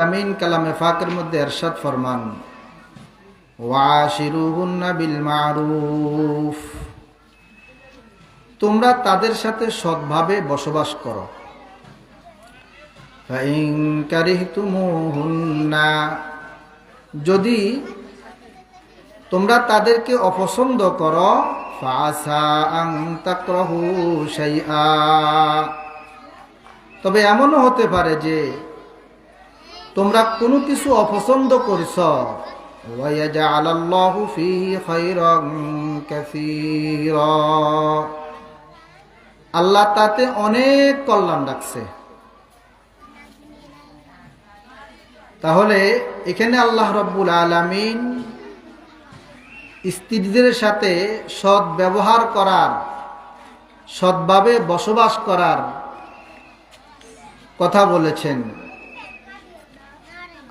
আমিন কালামে ফাকের মধ্যে ইরশাদ ফরমান ওয়াশিরুহুন্না বিল মারুফ, তোমরা তাদের সাথে সৎভাবে বসবাস করো। ফাইন কারিহতুমুহুন্না, যদি তোমরা তাদেরকে অপছন্দ করো, ফাসা আন তাকরাহু শাইআ, তবে এমনও হতে পারে যে তোমরা কোনো কিছু অপছন্দ করছ, ওয়ায়াজআলাল্লাহু ফীহি খায়রান কাসীরা, আল্লাহ তাতে অনেক কল্যাণ রাখছে। তাহলে এখানে আল্লাহ রাব্বুল আলামিন স্ত্রীদের সাথে সৎ ব্যবহার করার, সৎভাবে বসবাস করার কথা বলেছেন।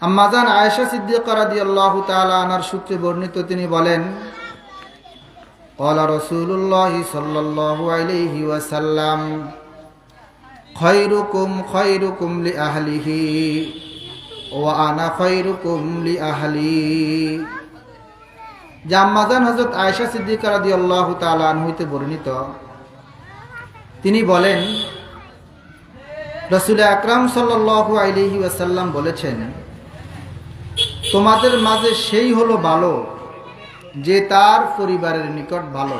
আম্মাজান আয়েশা সিদ্দিকা রাদিয়াল্লাহু তাআলা আনহার সূত্রে বর্ণিত, তিনি বলেন, ক্বালা রাসূলুল্লাহি সাল্লাল্লাহু আলাইহি ওয়াসাল্লাম খায়রুকুম খায়রুকুম লিআহলিহি ওয়া আনা খায়রুকুম লিআহলি। যে আম্মাজান হযরত আয়েশা সিদ্দিকা রাদিয়াল্লাহু তাআলা আনহা হইতে বর্ণিত, তিনি বলেন, রাসূল আকরাম সাল্লাল্লাহু আলাইহি ওয়াসাল্লাম বলেছেন, তোমাদের মাঝে সেই হলো ভালো যে তার পরিবারের নিকট ভালো,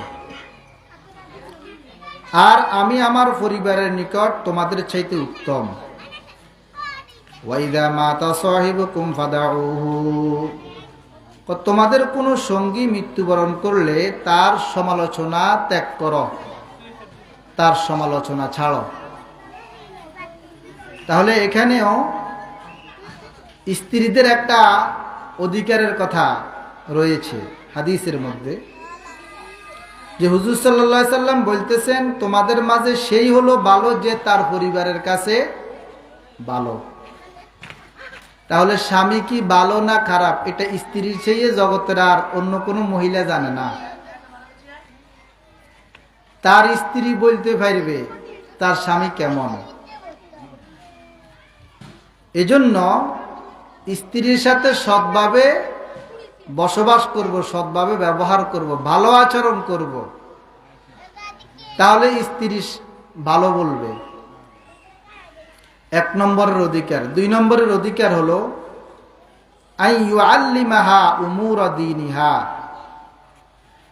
আর আমি আমার পরিবারের নিকট তোমাদের চাইতে উত্তম। ওয়াইদা মাতা সাহিবুকুম ফাদাউহু, তোমাদের কোনো সঙ্গী মৃত্যুবরণ করলে তার সমালোচনা ত্যাগ করো, তার সমালোচনা ছাড়ো। তাহলে এখানেও স্ত্রীদের একটা অধিকারের কথা রয়েছে হাদিসের মধ্যে, যে হুজুর সাল্লাল্লাহু আলাইহি সাল্লাম বলতেছেন, তোমাদের মাঝে সেই হলো ভালো যে তার পরিবারের কাছে ভালো। তাহলে স্বামী কি ভালো না খারাপ, এটা স্ত্রীর চেয়ে জগতের আর অন্য কোনো মহিলা জানে না। তার স্ত্রী বলতে পারবে তার স্বামী কেমন। এজন্য স্ত্রীর সাথে সৎভাবে বসবাস করব, সৎভাবে ব্যবহার করব, ভালো আচরণ করব, তাহলে স্ত্রী ভালো বলবে। এক নম্বরের অধিকার। দুই নম্বরের অধিকার হলো আই ইউআল্লিমাহা উমুর দীনিহা,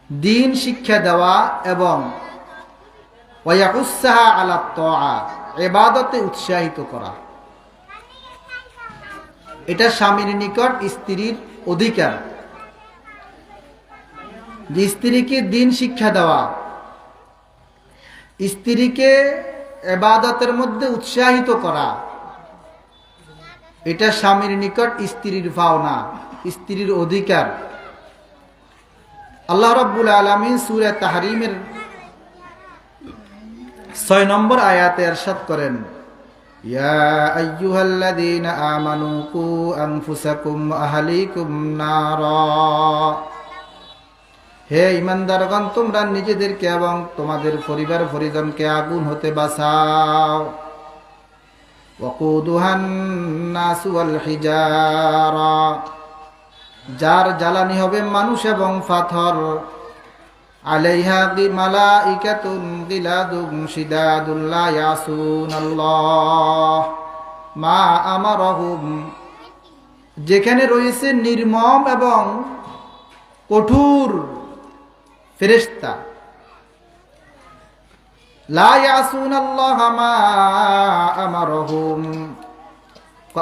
দ্বীন শিক্ষা দেওয়া, এবং ওয়ায়াকুসসাহা আলা তাআ, ইবাদতে উৎসাহিত করা। এটা স্বামীর নিকট স্ত্রীর অধিকার, যে স্ত্রীকে দ্বীন শিক্ষা দেওয়া, স্ত্রীকে ইবাদতের মধ্যে উৎসাহিত করা। এটা স্বামীর নিকট স্ত্রীর পাওনা, স্ত্রীর অধিকার। আল্লাহ রাব্বুল আলামিন সূরা তাহরীমের 6 নম্বর আয়াতে ইরশাদ করেন, ইয়া আইয়ুহাল্লাযীনা আমানু কু আনফুসাকুম ওয়া আহলিকুম নারা, হে ঈমানদারগণ, তোমরা নিজেদেরকে এবং তোমাদের পরিবার পরিজনকে আগুন হতে বাঁচাও। ওয়াকুদুহান নাস ওয়াল হিজারা, যার জ্বালানি হবে মানুষ এবং পাথর। আলাইহা মালাইকাতুন গিলাদুন শিদাদুন লা ইয়াসুনাল্লাহ মা আমারহুম, যেখানে রয়েছে নির্মম এবং কঠোর ফেরেশতা। লা ইয়াসুনাল্লাহ মা আমারহুম,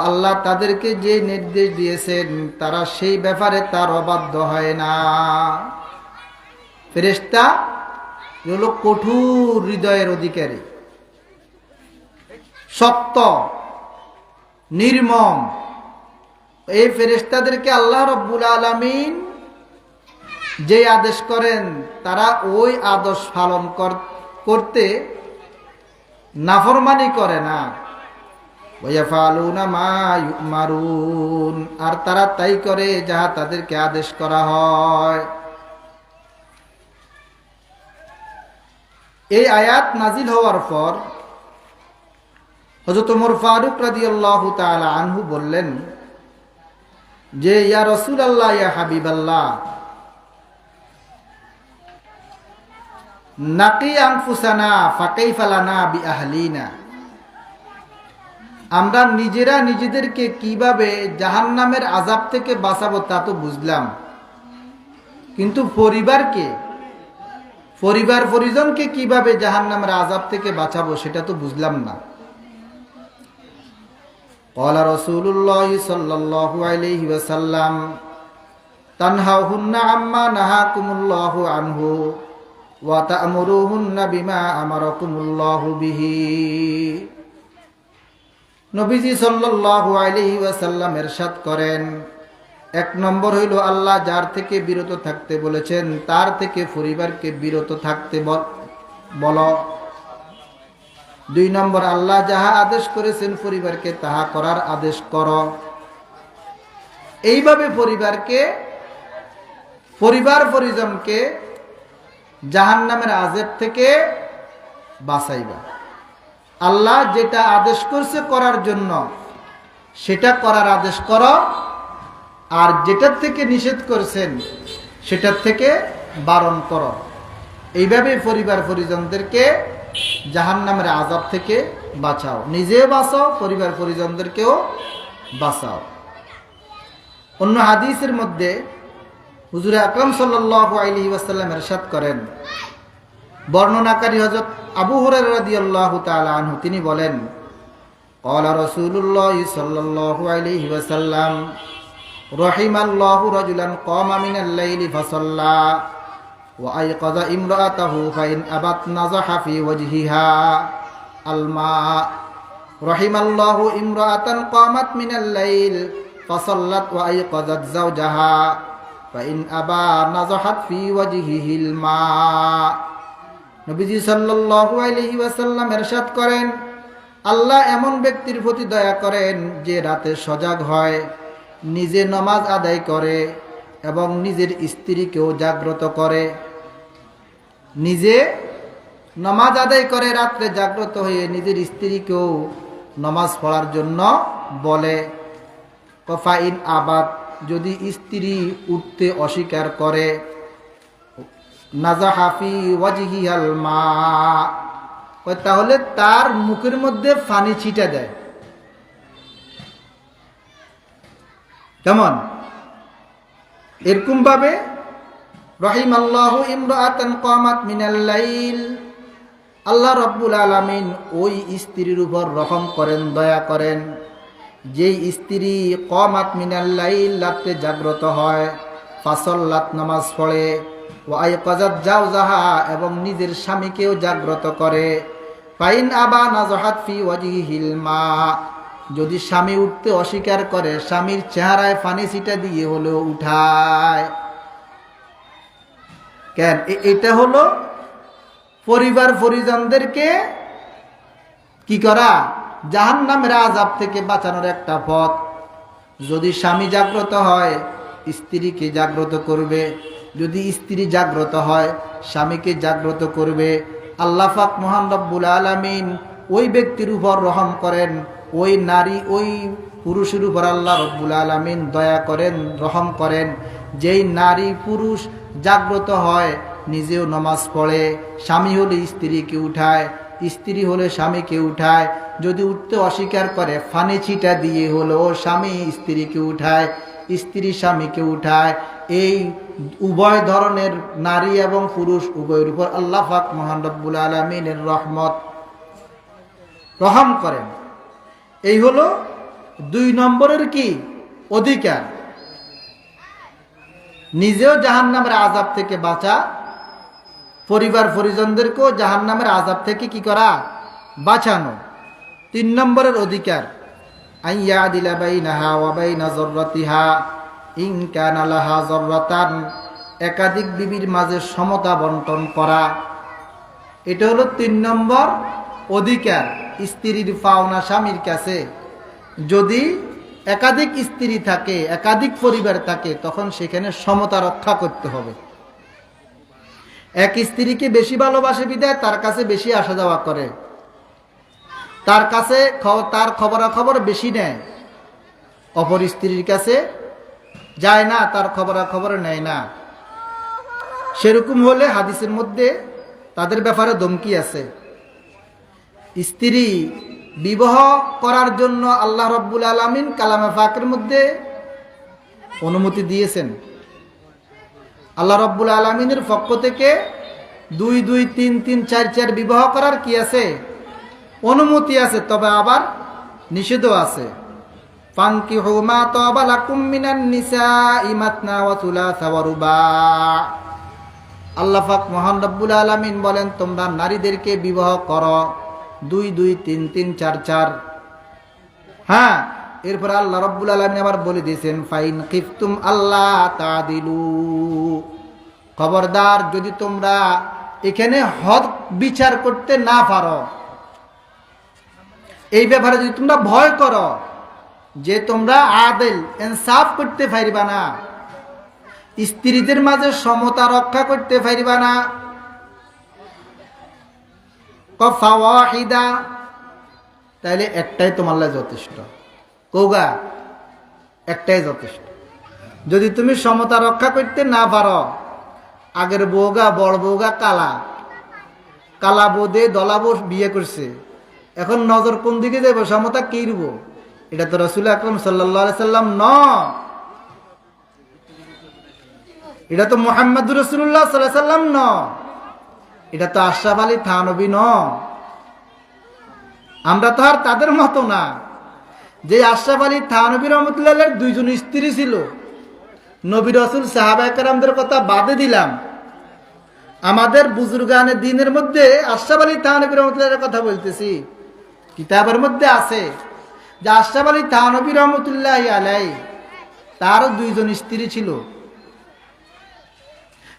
আল্লাহ তাদেরকে যে নির্দেশ দিয়েছেন তারা সেই ব্যাপারে তার অবাধ্য হয় না। ফেরেশতা হলো কঠোর হৃদয়ের অধিকারী, শক্ত, নির্মম। এই ফেরেশতাদেরকে আল্লাহ রাব্বুল আলামিন যে আদেশ করেন তারা ওই আদেশ পালন করতে নাফরমানি করে না। ওয়ায়াফালুনা মা ইউমারুন, আর তারা তাই করে যাহা তাদেরকে আদেশ করা হয়। এই আয়াত নাজিল হওয়ার পর হযরত ওমর ফারুক রাদিয়াল্লাহু তাআলা আনহু বললেন, যে ইয়া রাসূলুল্লাহ ইয়া হাবিবাল্লাহ, নাকি আনফুসানা ফাকাইফা লানা বিআহলিনা, আমরা নিজেরা নিজেদেরকে কিভাবে জাহান্নামের আযাব থেকে বাঁচাবো তা তো বুঝলাম, কিন্তু পরিবার পরিজনকে কিভাবে জাহান্নামের আযাব থেকে বাঁচাবো সেটা তো বুঝলাম না। ক্বালা রাসূলুল্লাহ সাল্লাল্লাহু আলাইহি ওয়াসাল্লাম তানহাউহুন্না আম্মা নাহাকুমুল্লাহু আনহু ওয়া তা'মুরুহুন্না বিমা আমারাকুমুল্লাহু বিহি। নবীজি সাল্লাল্লাহু আলাইহি ওয়াসাল্লাম ইরশাদ করেন, এক নম্বর হইল আল্লাহ যার থেকে বিরত থাকতে বলেছেন তার থেকে পরিবারকে বিরত থাকতে বলো। দুই নম্বর, আল্লাহ যাহা আদেশ করেছেন পরিবারকে তাহা করার আদেশ করো। এইভাবে পরিবার পরিজনকে জাহান্নামের আযাব থেকে বাঁচাইবা। আল্লাহ যেটা আদেশ করছে করার জন্য সেটা করার আদেশ করো, আর যেটার থেকে নিষেধ করেছেন সেটার থেকে বারণ করো। এইভাবে পরিবার পরিজনদেরকে জাহান্নামের আযাব থেকে বাঁচাও, নিজেও বাঁচাও, পরিবার পরিজনদেরকেও বাঁচাও। অন্য হাদিসের মধ্যে হুজুর আকরাম সাল্লাল্লাহু আলাইহি ওয়াসাল্লাম ইরশাদ করেন, বর্ণনাকারী হযরত আবু হুরায়রা রাদিয়াল্লাহু তাআলা আনহু, তিনি বলেন, ক্বালা রাসূলুল্লাহ সাল্লাল্লাহু আলাইহি ওয়াসাল্লাম রাহিমাল্লাহু রাজুলান ক্বামা মিনাল লাইলি ফাসাল্লা ওয়া আইকাযা ইমরাআতাহু ফাইন আবাত নাযাহা ফি ওয়াজহিহা আলমা। রাহিমাল্লাহু ইমরাআতান ক্বামাত মিনাল লাইল ফাসাল্লাত ওয়া আইকাযাত যাওজাহা ফাইন আবা নাযাহাত ফি ওয়াজহিহিল মা। নবীজি সাল্লাল্লাহু আলাইহি ওয়াসাল্লাম ইরশাদ করেন, আল্লাহ এমন ব্যক্তির প্রতি দয়া করেন যে রাতে সজাগ হয়, নিজে নামাজ আদায় করে এবং নিজের স্ত্রীকেও জাগ্রত করে। নিজে নামাজ আদায় করে, রাত্রে জাগ্রত হয়ে নিজের স্ত্রীকেও নামাজ পড়ার জন্য বলে। ফাইন আবাদ, যদি স্ত্রী উঠতে অস্বীকার করে, নাযাহা ফি ওয়াজহিহাল মা, তাহলে তার মুখের মধ্যে পানি ছিটা দেয়। কেমন? এরকম ভাবে রাহিমাল্লাহু ইমরাআতান ক্বামাত মিনাল লাইল, আল্লাহ রাব্বুল আলামিন ওই স্ত্রীর উপর রহম করেন, দয়া করেন, যেই স্ত্রী ক্বামাত মিনাল লাইল, রাতে জাগ্রত হয়, ফাসাল্লাত, নামাজ পড়ে, ওয়া আইকাযাত যাওজাহা, এবং নিজের স্বামীকেও জাগ্রত করে। ফাইন আবা নাযাহাত ফি ওয়াজহিহিল মা, যদি স্বামী উঠতে অস্বীকার করে, স্বামীর চেহারায় পানি ছিটা দিয়ে হলেও উঠায়। কেন? এটা হলো পরিবার পরিজনদেরকে কি করা, জাহান্নামের আযাব থেকে বাঁচানোর একটা পথ। যদি স্বামী জাগ্রত হয়, স্ত্রীকে জাগ্রত করবে, যদি স্ত্রী জাগ্রত হয়, স্বামীকে জাগ্রত করবে। আল্লাহ পাক মহান রব্বুল আলামিন ওই ব্যক্তির উপর রহম করেন, ওই নারী, ওই পুরুষের উপর আল্লাহ রব্বুল আলামিন দয়া করেন, রহম করেন। যেই নারী পুরুষ জাগ্রত হয়, নিজেও নামাজ পড়ে, স্বামী হলে স্ত্রীকে উঠায়, স্ত্রী হলে স্বামীকে উঠায়। যদি উঠতে অস্বীকার করে, ফানি ছিটা দিয়ে হলো স্বামী স্ত্রীকে উঠায়, স্ত্রী স্বামীকে উঠায়। এই উভয় ধরনের নারী এবং পুরুষ উভয়ের উপর আল্লাহ পাক মহান রব্বুল আলামিনের রহম করেন। এই হলো দুই নম্বরের কি অধিকার, নিজেও জাহান্নামের আযাব থেকে বাঁচা, পরিবার পরিজনদেরকেও জাহান্নামের আযাব থেকে কি করা, বাঁচানো। তিন নম্বরের অধিকার, আইয়াদিলা বাইনাহা ওয়া বাইনা যররাতিহা ইন কানা লাহা যররাতান, একাধিক বিবির মাঝে সমতা বন্টন করা। এটা হলো তিন নম্বর অধিকার স্ত্রীর পাওনা স্বামীর কাছে। যদি একাধিক স্ত্রী থাকে, একাধিক পরিবার থাকে, তখন সেখানে সমতা রক্ষা করতে হবে। এক স্ত্রীকে বেশি ভালোবাসে বিধায় তার কাছে বেশি আসা যাওয়া করে, তার কাছে তার খবরাখবর বেশি নেয়। অপর স্ত্রীর কাছে যায় না, তার খবরাখবর নেয় না। সেরকম হলে হাদিসের মধ্যে তাদের ব্যাপারে ধমকি আছে। স্ত্রী বিবাহ করার জন্য আল্লাহ রাব্বুল আলামিন কালামে পাকের মধ্যে অনুমতি দিয়েছেন। আল্লাহ রাব্বুল আলামিনের পক্ষ থেকে 2 2 3 3 4 4 বিবাহ করার কি আছে? অনুমতি আছে, তবে আবার নিষেধও আছে। ফানকিহু মা তাবা লাকুম মিনান নিসাই মাতনা ওয়া থুলাসা ওয়া রুবা। আল্লাহ পাক মহান রব্বুল আলামিন বলেন, তোমরা নারীদেরকে বিবাহ করো 2 2 3 3 4 4। হ্যাঁ, এরপর আল্লাহ রব্বুল আলামিন আবার বলে দিয়েছেন, ফাইন খিফতুম আল্লাহ তাদিলু। খবরদার, যদি তোমরা এখানে হক বিচার করতে না পারো, এই ব্যাপারে যদি তোমরা ভয় করো যে তোমরা আদেল ইনসাফ করতে পারবা না, স্ত্রীদের মাঝে সমতা রক্ষা করতে পারবা না, ফাওয়াহিদা, তাইলে একটাই তোমার লাগে যথেষ্ট। কৌগা একটাই যথেষ্ট। যদি তুমি সমতা রক্ষা করতে না পারো, আগের বউগা বড় বউগা কালা কালা বোধে দলাবো বিয়ে করছে, এখন নজর কোন দিকে যাবো? সমতা কি রব? এটা তো রাসূল আকরাম সাল্লাল্লাহু আলাইহি সাল্লাম ন, এটা তো মুহাম্মদুর রাসূলুল্লাহ সাল্লাল্লাহু আলাইহি সাল্লাম ন, এটা তো আশরাফ আলী থানবী ন। আমরা তো আর তাদের মতো না যে আশরাফ আলী থানবী রহমতুল্লাহ আলাইহির 2 জন স্ত্রী ছিল। নবী রাসূল সাহাবায়ে কেরামদের কথা বাদে দিলাম, আমাদের বুজুর্গানে দ্বীনের মধ্যে আশরাফ আলী থানবী রহমতুল্লাহ আলাইহির কথা বলতেছি। কিতাবের মধ্যে আছে যে আশরাফ আলী থানবী রহমতুল্লাহ আলাইহি তারও 2 জন স্ত্রী ছিল।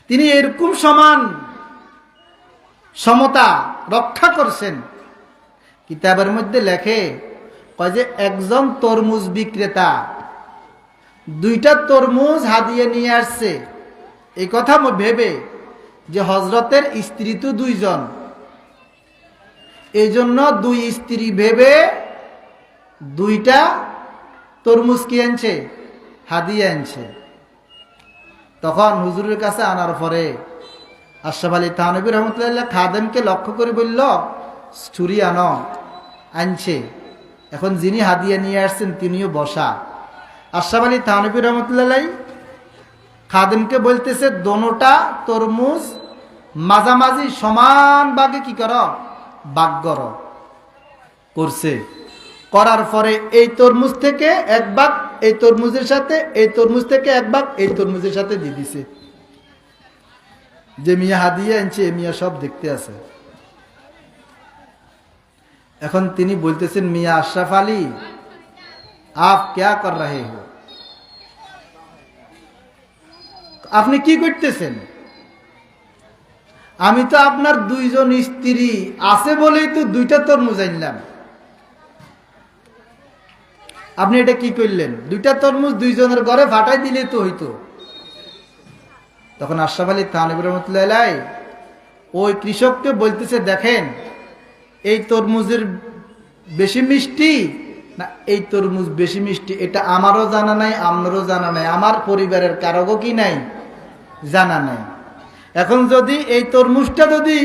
তিনি এরকম সমান সমতা রক্ষা করছেন। কিতাবের মধ্যে লেখে, কয় যে একজন তরমুজ বিক্রেতা 2টা তরমুজ হাদিয়ে নিয়ে আসছে, এই কথা ভেবে যে হযরতের স্ত্রী তো 2 জন, এই জন্য 2 স্ত্রী ভেবে 2টা তরমুজ কি আনছে? হাদিয়ে আনছে। তখন হুজুরের কাছে আনার পরে আশরাফ আলী থানবী রহমতুল্লাহ খাদেমকে লক্ষ্য করে বলল, ছুরি আনো। আনছে। এখন যিনি হাদিয়া নিয়ে আসছেন তিনিও বসা। আশরাফ আলী থানবী রহমতুল্লাহ খাদেমকে বলতেছে, দোনোটা তরমুজ মাঝামাঝি সমান ভাগে কি করো? ভাগ করো। করছে। করার পরে এই তরমুজ থেকে 1 ভাগ এই তরমুজের সাথে, এই তরমুজ থেকে 1 ভাগ এই তরমুজের সাথে দিয়ে দিছে। যে মিয়া হাদিয়া আনছে এ মিয়া সব দেখতে আছে। এখন তিনি বলতেছেন, মিয়া আশরাফ আলী আপ क्या कर रहे हो? আপনি কি করতেছেন? আমি তো আপনার 2 জন স্ত্রী আছে বলেই তো 2টা তরমুজ আনলাম, আপনি এটা কি করলেন? 2টা তরমুজ 2 জনের ঘরে ফাটাই দিলে তো হইতো। তখন আশরাফ আলী থানবী রহমতুল্লাহ আলাইহি ওই কৃষককে বলতেছে, দেখেন এই তরমুজের বেশি মিষ্টি না এই তরমুজ বেশি মিষ্টি, এটা আমারও জানা নাই, আপনারও জানা নাই, আমার পরিবারের কারোও কি নাই, জানা নাই। এখন যদি এই তরমুজটা যদি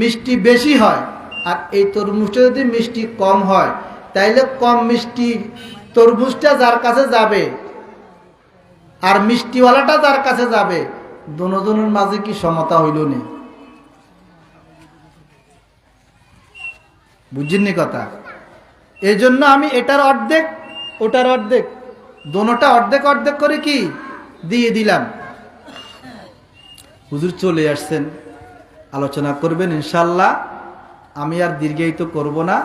মিষ্টি বেশি হয় আর এই তরমুজটা যদি মিষ্টি কম হয়, তাইলে কম মিষ্টি তরমুজটা যার কাছে যাবে আর মিষ্টিওয়ালাটা যার কাছে যাবে, দুজনের মাঝে কি সমতা হইল নি? বুঝছেননি কথা? এই জন্য আমি এটার অর্ধেক ওটার অর্ধেক, দোনোটা অর্ধেক অর্ধেক করে কি দিয়ে দিলাম। হুজুর চলে আসছেন, আলোচনা করবেন ইনশাআল্লাহ। আমি আর দীর্ঘায়িত করব না।